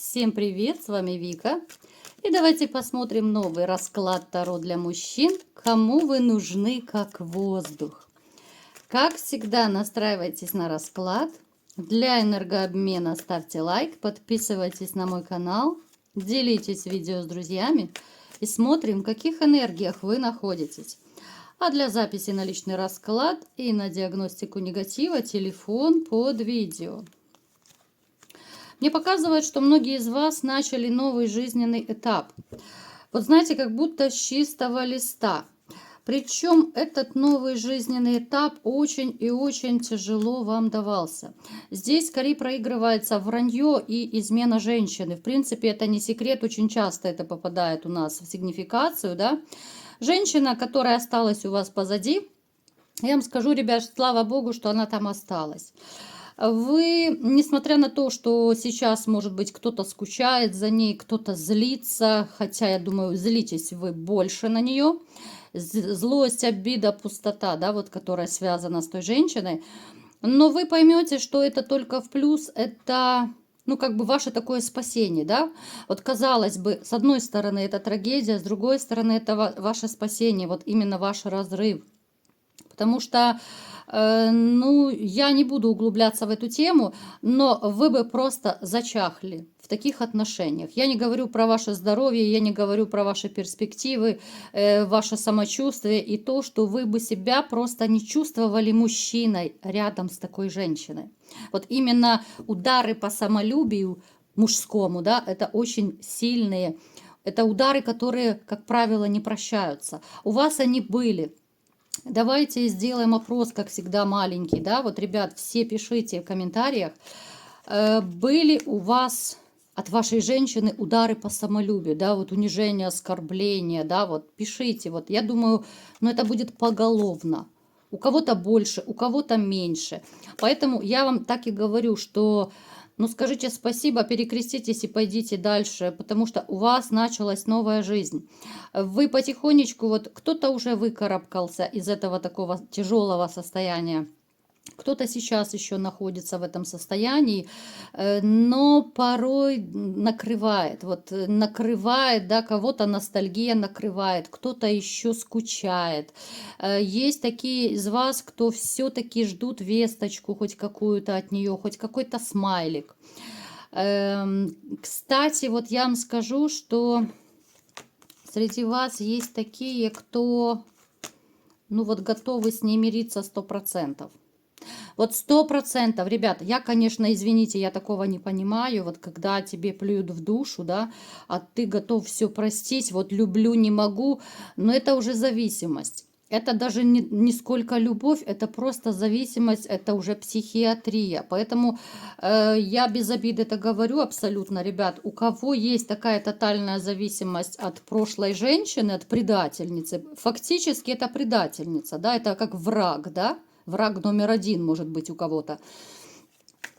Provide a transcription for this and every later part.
Всем привет, с вами Вика. И давайте посмотрим новый расклад Таро для мужчин. Кому вы нужны как воздух? Как всегда, настраивайтесь на расклад. Для энергообмена ставьте лайк, подписывайтесь на мой канал, делитесь видео с друзьями и смотрим, в каких энергиях вы находитесь. А для записи на личный расклад и на диагностику негатива телефон под видео. Мне показывает, что многие из вас начали новый жизненный этап. Вот знаете, как будто с чистого листа. Причем этот новый жизненный этап очень и очень тяжело вам давался. Здесь скорее проигрывается вранье и измена женщины. В принципе, это не секрет, очень часто это попадает у нас в сигнификацию, да. Женщина, которая осталась у вас позади, я вам скажу, ребят, слава богу, что она там осталась. Вы, несмотря на то, что сейчас, может быть, кто-то скучает за ней, кто-то злится, хотя, я думаю, злитесь вы больше на нее, злость, обида, пустота, да, вот, которая связана с той женщиной, но вы поймете, что это только в плюс, это, ну, как бы ваше такое спасение, да, вот, казалось бы, с одной стороны, это трагедия, с другой стороны, это ваше спасение, вот, именно ваш разрыв, потому что ну, я не буду углубляться в эту тему, но вы бы просто зачахли в таких отношениях. Я не говорю про ваше здоровье, я не говорю про ваши перспективы, ваше самочувствие и то, что вы бы себя просто не чувствовали мужчиной рядом с такой женщиной. Вот именно удары по самолюбию мужскому, да, это очень сильные. Это удары, которые, как правило, не прощаются. У вас они были. Давайте сделаем опрос, как всегда, маленький, да, вот, ребят, все пишите в комментариях, были у вас от вашей женщины удары по самолюбию, да, вот унижение, оскорбление, да, вот, пишите, вот, я думаю, ну, это будет поголовно, у кого-то больше, у кого-то меньше, поэтому я вам так и говорю, что... Ну, скажите спасибо, перекреститесь и пойдите дальше, потому что у вас началась новая жизнь. Вы потихонечку, вот кто-то уже выкарабкался из этого такого тяжелого состояния. Кто-то сейчас еще находится в этом состоянии, но порой накрывает, вот накрывает, да, кого-то ностальгия накрывает, кто-то еще скучает. Есть такие из вас, кто все-таки ждут весточку хоть какую-то от нее, хоть какой-то смайлик. Кстати, вот я вам скажу, что среди вас есть такие, кто, ну вот, готовы с ней мириться 100%. Вот 100%, ребята, я, конечно, извините, я такого не понимаю, вот когда тебе плюют в душу, да, а ты готов все простить, вот люблю, не могу, но это уже зависимость. Это даже не сколько любовь, это просто зависимость, это уже психиатрия. Поэтому я без обиды это говорю абсолютно, ребят. У кого есть такая тотальная зависимость от прошлой женщины, от предательницы, фактически это предательница, да, это как враг, да. Враг номер один может быть у кого-то.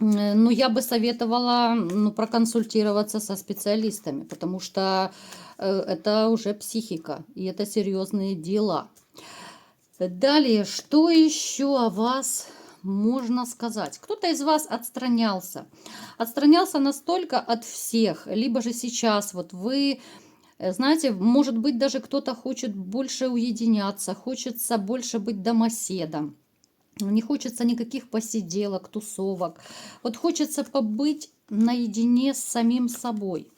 Ну, я бы советовала, ну, проконсультироваться со специалистами, потому что это уже психика, и это серьезные дела. Далее, что еще о вас можно сказать? Кто-то из вас отстранялся. Отстранялся настолько от всех, либо же сейчас вот вы... Знаете, может быть, даже кто-то хочет больше уединяться, хочется больше быть домоседом. Не хочется никаких посиделок, тусовок. Вот хочется побыть наедине с самим собой.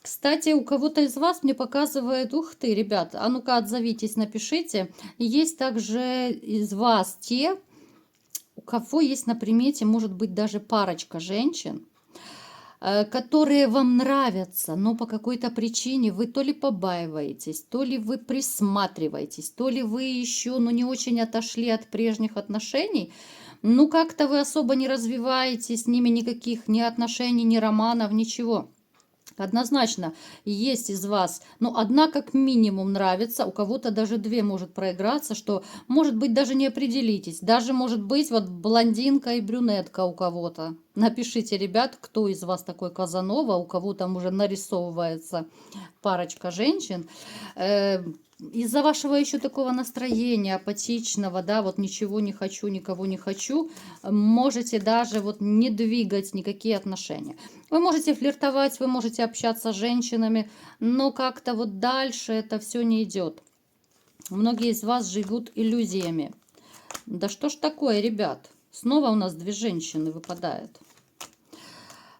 Кстати, у кого-то из вас мне показывает, ух ты, ребята, а ну-ка отзовитесь, напишите. Есть также из вас те, у кого есть на примете, может быть, даже парочка женщин, которые вам нравятся, но по какой-то причине вы то ли побаиваетесь, то ли вы присматриваетесь, то ли вы еще, ну, не очень отошли от прежних отношений, ну, как-то вы особо не развиваете с ними никаких ни отношений, ни романов, ничего. Однозначно есть из вас, ну, одна как минимум нравится, у кого-то даже две может проиграться, что, может быть, даже не определитесь. Даже, может быть, вот блондинка и брюнетка у кого-то. Напишите, ребят, кто из вас такой Казанова, у кого там уже нарисовывается парочка женщин. из-за вашего еще такого настроения апатичного, да, вот ничего не хочу, никого не хочу, можете даже вот не двигать никакие отношения. Вы можете флиртовать, вы можете общаться с женщинами, но как-то вот дальше это все не идет. Многие из вас живут иллюзиями. Да что ж такое, ребят? Снова у нас две женщины выпадают.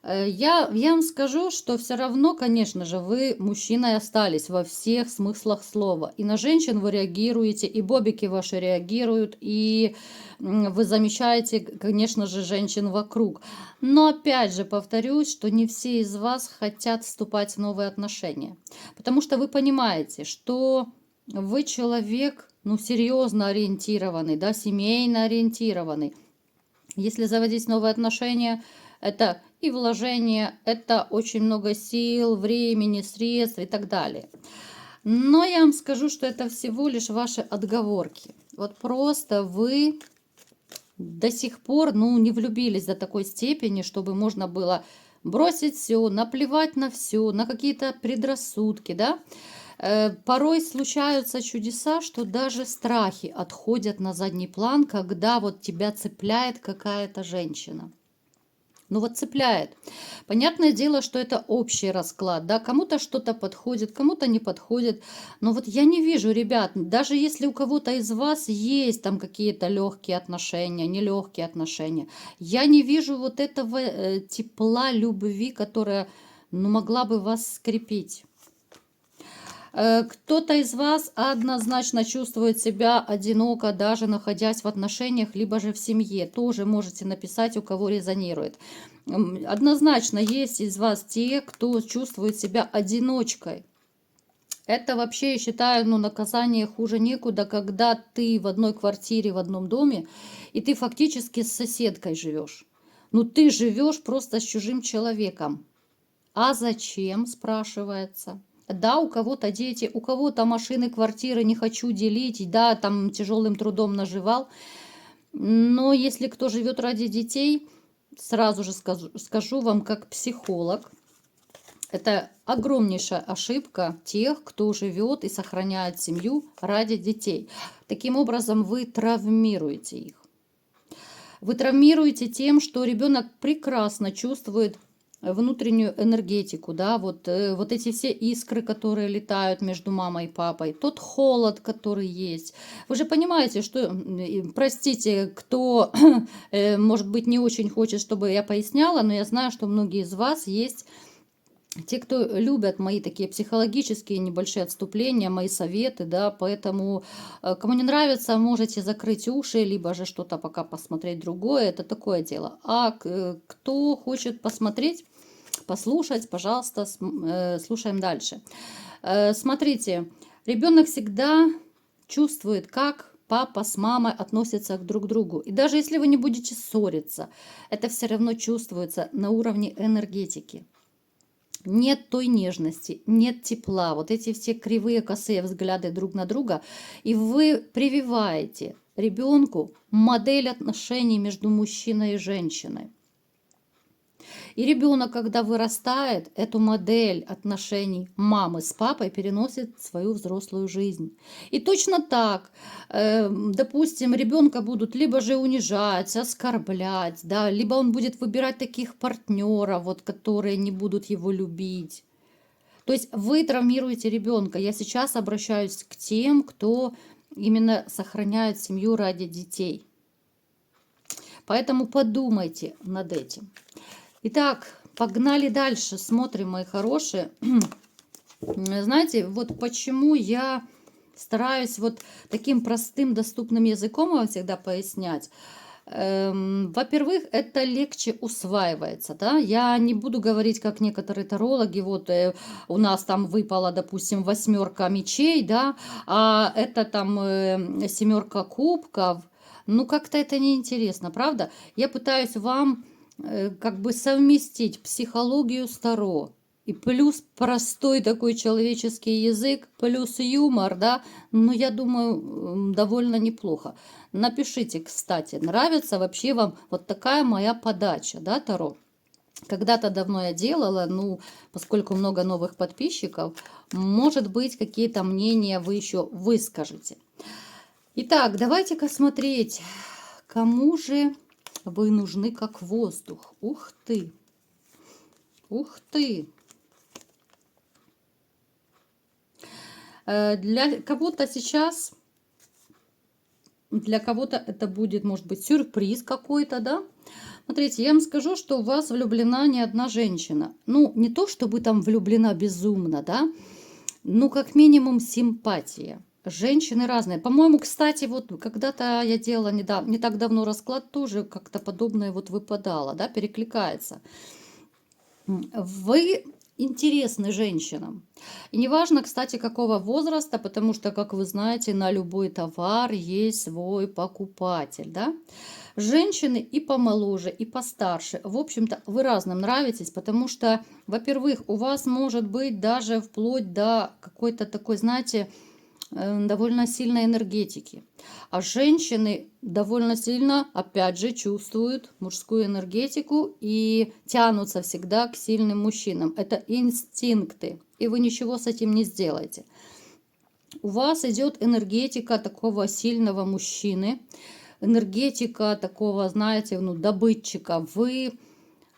Я вам скажу, что все равно, конечно же, вы мужчиной остались во всех смыслах слова. И на женщин вы реагируете, и бобики ваши реагируют, и вы замечаете, конечно же, женщин вокруг. Но опять же повторюсь, что не все из вас хотят вступать в новые отношения. Потому что вы понимаете, что вы человек, ну, серьезно ориентированный, да, семейно ориентированный. Если заводить новые отношения, это и вложение, это очень много сил, времени, средств и так далее. Но я вам скажу, что это всего лишь ваши отговорки. Вот просто вы до сих пор, ну, не влюбились до такой степени, чтобы можно было бросить все, наплевать на все, на какие-то предрассудки, да. Порой случаются чудеса, что даже страхи отходят на задний план, когда вот тебя цепляет какая-то женщина. Ну вот цепляет. Понятное дело, что это общий расклад, да, кому-то что-то подходит, кому-то не подходит. Но вот я не вижу, ребят, даже если у кого-то из вас есть там какие-то легкие отношения, нелегкие отношения, я не вижу вот этого тепла, любви, которая, ну, могла бы вас скрепить. Кто-то из вас однозначно чувствует себя одиноко, даже находясь в отношениях, либо же в семье. Тоже можете написать, у кого резонирует. Однозначно есть из вас те, кто чувствует себя одиночкой. Это вообще, я считаю, ну, наказание хуже некуда, когда ты в одной квартире, в одном доме, и ты фактически с соседкой живешь. Ну, ты живешь просто с чужим человеком. А зачем, спрашивается. Да, у кого-то дети, у кого-то машины, квартиры не хочу делить, да, там тяжелым трудом наживал. Но если кто живет ради детей, сразу же скажу вам как психолог, это огромнейшая ошибка тех, кто живет и сохраняет семью ради детей. Таким образом, вы травмируете их. Вы травмируете тем, что ребенок прекрасно чувствует внутреннюю энергетику, да, вот эти все искры, которые летают между мамой и папой, тот холод, который есть. Вы же понимаете, что, простите, кто, может быть, не очень хочет, чтобы я поясняла, но я знаю, что многие из вас есть те, кто любят мои такие психологические небольшие отступления, мои советы, да, поэтому кому не нравится, можете закрыть уши, либо же что-то пока посмотреть другое, это такое дело. А кто хочет посмотреть, послушать, пожалуйста, слушаем дальше. Смотрите, ребенок всегда чувствует, как папа с мамой относятся друг к другу. И даже если вы не будете ссориться, это все равно чувствуется на уровне энергетики. Нет той нежности, нет тепла, вот эти все кривые, косые взгляды друг на друга, и вы прививаете ребенку модель отношений между мужчиной и женщиной. И ребенок, когда вырастает, эту модель отношений мамы с папой переносит в свою взрослую жизнь. И точно так, допустим, ребенка будут либо же унижать, оскорблять, да, либо он будет выбирать таких партнеров, вот, которые не будут его любить. То есть вы травмируете ребенка. Я сейчас обращаюсь к тем, кто именно сохраняет семью ради детей. Поэтому подумайте над этим. Итак, погнали дальше, смотрим, мои хорошие. Знаете, вот почему я стараюсь вот таким простым, доступным языком вам всегда пояснять. Во-первых, это легче усваивается, да, я не буду говорить, как некоторые тарологи, вот у нас там выпала, допустим, 8 мечей, да, а это там 7 кубков, ну как-то это неинтересно, правда? Я пытаюсь вам как бы совместить психологию с Таро. И плюс простой такой человеческий язык, плюс юмор, да, ну, я думаю, довольно неплохо. Напишите, кстати, нравится вообще вам вот такая моя подача, да, Таро? Когда-то давно я делала, ну, поскольку много новых подписчиков, может быть, какие-то мнения вы еще выскажете. Итак, давайте-ка смотреть, кому же вы нужны как воздух. Ух ты! Ух ты! Для кого-то сейчас, для кого-то это будет, может быть, сюрприз какой-то, да? Смотрите, я вам скажу, что у вас влюблена не одна женщина. Ну, не то, чтобы там влюблена безумно, да? Ну, как минимум, симпатия. Женщины разные. По-моему, кстати, вот когда-то я делала не так давно расклад, тоже как-то подобное вот выпадало, да, перекликается. Вы интересны женщинам. И неважно, кстати, какого возраста, потому что, как вы знаете, на любой товар есть свой покупатель, да. Женщины и помоложе, и постарше. В общем-то, вы разным нравитесь, потому что, во-первых, у вас может быть даже вплоть до какой-то такой, знаете, довольно сильной энергетики. А женщины довольно сильно, опять же, чувствуют мужскую энергетику и тянутся всегда к сильным мужчинам. Это инстинкты, и вы ничего с этим не сделаете. У вас идет энергетика такого сильного мужчины, энергетика такого, знаете, ну, добытчика.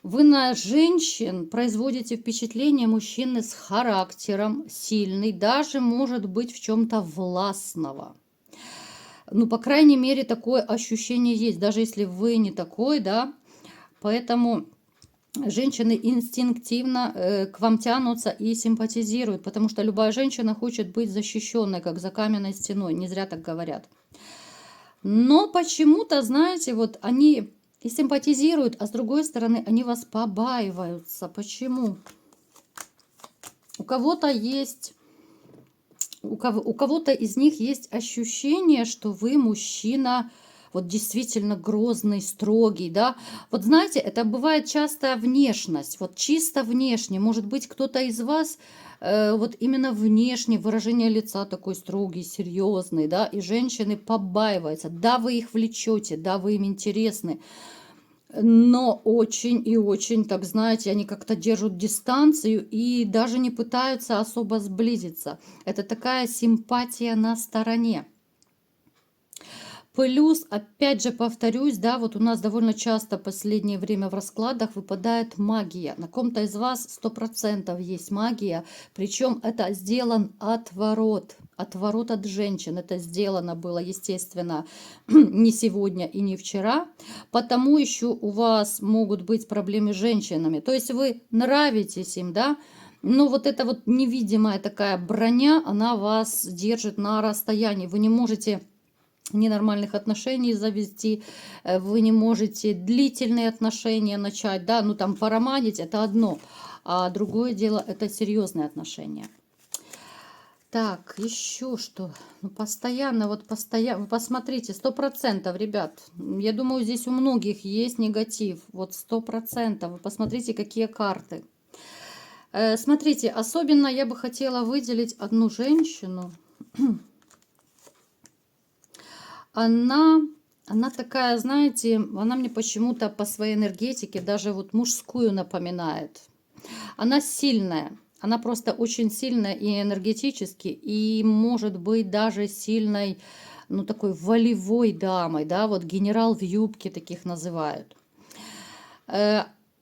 Вы на женщин производите впечатление мужчины с характером, сильный, даже может быть в чем-то властного. Ну, по крайней мере, такое ощущение есть, даже если вы не такой, да. Поэтому женщины инстинктивно к вам тянутся и симпатизируют, потому что любая женщина хочет быть защищенной, как за каменной стеной, не зря так говорят. Но почему-то, знаете, вот они и симпатизируют, а с другой стороны, они вас побаиваются. Почему? У кого-то есть, у кого-то из них есть ощущение, что вы мужчина, вот действительно грозный, строгий, да. Вот знаете, это бывает часто внешность, вот чисто внешне. Может быть, кто-то из вас вот именно внешне выражение лица такой строгий, серьезный, да, и женщины побаиваются. Да, вы их влечете, да, вы им интересны, но очень и очень, так знаете, они как-то держат дистанцию и даже не пытаются особо сблизиться. Это такая симпатия на стороне. Плюс, опять же, повторюсь, да, вот у нас довольно часто в последнее время в раскладах выпадает магия. На ком-то из вас 100% есть магия, причем это сделан отворот от женщин. Это сделано было, естественно, не сегодня и не вчера, потому еще у вас могут быть проблемы с женщинами. То есть вы нравитесь им, да, но вот эта вот невидимая такая броня, она вас держит на расстоянии. Вы не можете ненормальных отношений завести, вы не можете длительные отношения начать, да, ну там пороманить это одно, а другое дело это серьезные отношения. Так, еще что? Ну, постоянно, вот постоянно, вы посмотрите, 100%, ребят, я думаю, здесь у многих есть негатив, вот 100%, вы посмотрите, какие карты. Смотрите, особенно я бы хотела выделить одну женщину. Она такая, знаете, она мне почему-то по своей энергетике даже вот мужскую напоминает. Она сильная, она просто очень сильная и энергетически, и может быть даже сильной, ну такой волевой дамой, да, вот генерал в юбке таких называют.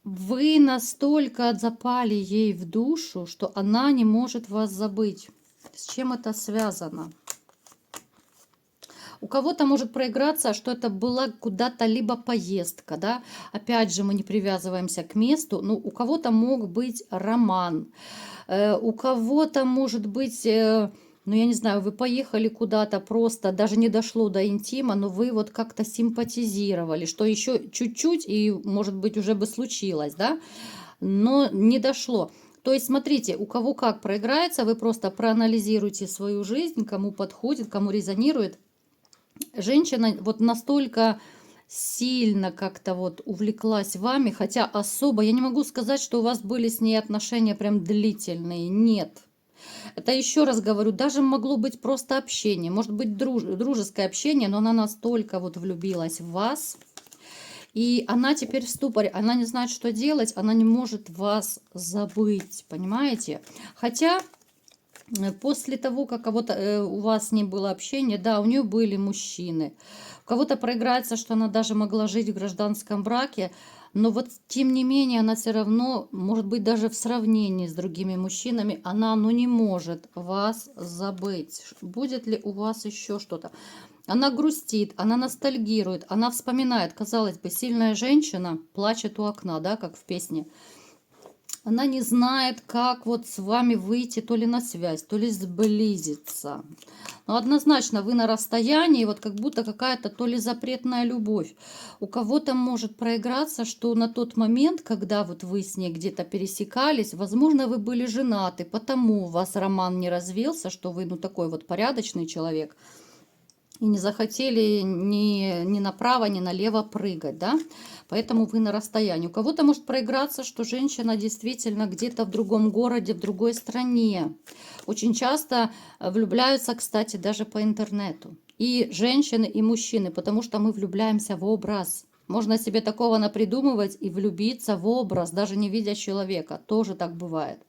Вы настолько запали ей в душу, что она не может вас забыть. С чем это связано? У кого-то может проиграться, что это была куда-то либо поездка, да, опять же мы не привязываемся к месту, но у кого-то мог быть роман, у кого-то может быть, ну я не знаю, вы поехали куда-то просто, даже не дошло до интима, но вы вот как-то симпатизировали, что еще чуть-чуть и может быть уже бы случилось, да, но не дошло. То есть, смотрите, у кого как проиграется, вы просто проанализируйте свою жизнь, кому подходит, кому резонирует. Женщина вот настолько сильно как-то вот увлеклась вами, хотя особо, я не могу сказать, что у вас были с ней отношения прям длительные, нет. Это еще раз говорю, даже могло быть просто общение, может быть дружеское общение, но она настолько вот влюбилась в вас. И она теперь в ступоре, она не знает, что делать, она не может вас забыть, понимаете? Хотя после того, как у вас не было общения, да, у нее были мужчины. У кого-то проиграется, что она даже могла жить в гражданском браке, но вот тем не менее она все равно, может быть, даже в сравнении с другими мужчинами, она ну не может вас забыть. Будет ли у вас еще что-то? Она грустит, она ностальгирует, она вспоминает. Казалось бы, сильная женщина плачет у окна, да, как в песне. Она не знает, как вот с вами выйти то ли на связь, то ли сблизиться. Но однозначно вы на расстоянии, вот как будто какая-то то ли запретная любовь. У кого-то может проиграться, что на тот момент, когда вот вы с ней где-то пересекались, возможно, вы были женаты, потому у вас роман не развился, что вы ну такой вот порядочный человек. И не захотели ни направо, ни налево прыгать, да? Поэтому вы на расстоянии. У кого-то может проиграться, что женщина действительно где-то в другом городе, в другой стране. Очень часто влюбляются, кстати, даже по интернету. И женщины, и мужчины, потому что мы влюбляемся в образ. Можно себе такого напридумывать и влюбиться в образ, даже не видя человека. Тоже так бывает.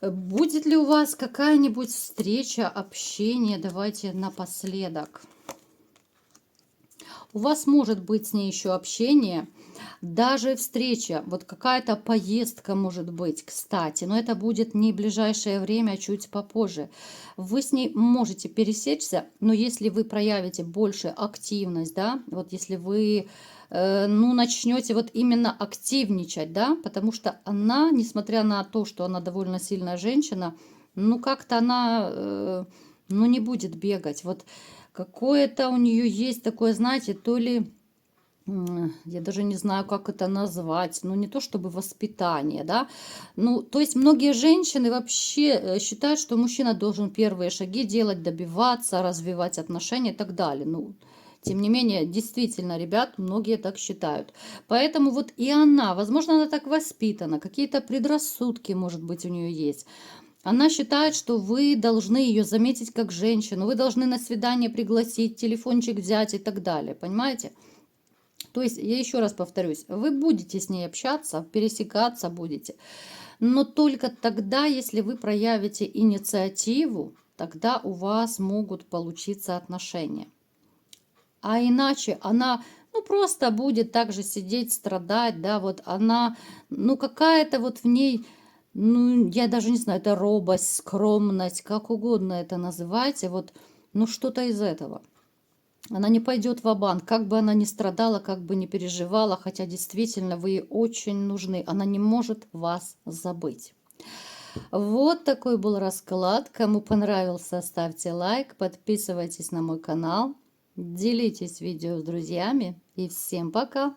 Будет ли у вас какая-нибудь встреча, общение? Давайте напоследок. У вас может быть с ней еще общение, даже встреча, вот какая-то поездка может быть, кстати, но это будет не в ближайшее время, а чуть попозже. Вы с ней можете пересечься, но если вы проявите больше активность, да, вот если вы ну, начнете вот именно активничать, да, потому что она, несмотря на то, что она довольно сильная женщина, ну, как-то она, ну, не будет бегать. Вот какое-то у нее есть такое, знаете, то ли, я даже не знаю, как это назвать, ну, не то чтобы воспитание, да, ну, то есть многие женщины вообще считают, что мужчина должен первые шаги делать, добиваться, развивать отношения и так далее, ну, тем не менее, действительно, ребят, многие так считают. Поэтому вот и она, возможно, она так воспитана, какие-то предрассудки, может быть, у нее есть. Она считает, что вы должны ее заметить как женщину, вы должны на свидание пригласить, телефончик взять и так далее, понимаете? То есть, я еще раз повторюсь, вы будете с ней общаться, пересекаться будете, но только тогда, если вы проявите инициативу, тогда у вас могут получиться отношения. А иначе она, ну, просто будет также сидеть, страдать, да, вот она, ну, какая-то вот в ней, ну, я даже не знаю, это робость, скромность, как угодно это называйте, вот, ну, что-то из этого. Она не пойдет ва-банк, как бы она ни страдала, как бы ни переживала, хотя действительно вы ей очень нужны, она не может вас забыть. Вот такой был расклад. Кому понравился, ставьте лайк, подписывайтесь на мой канал, делитесь видео с друзьями и всем пока!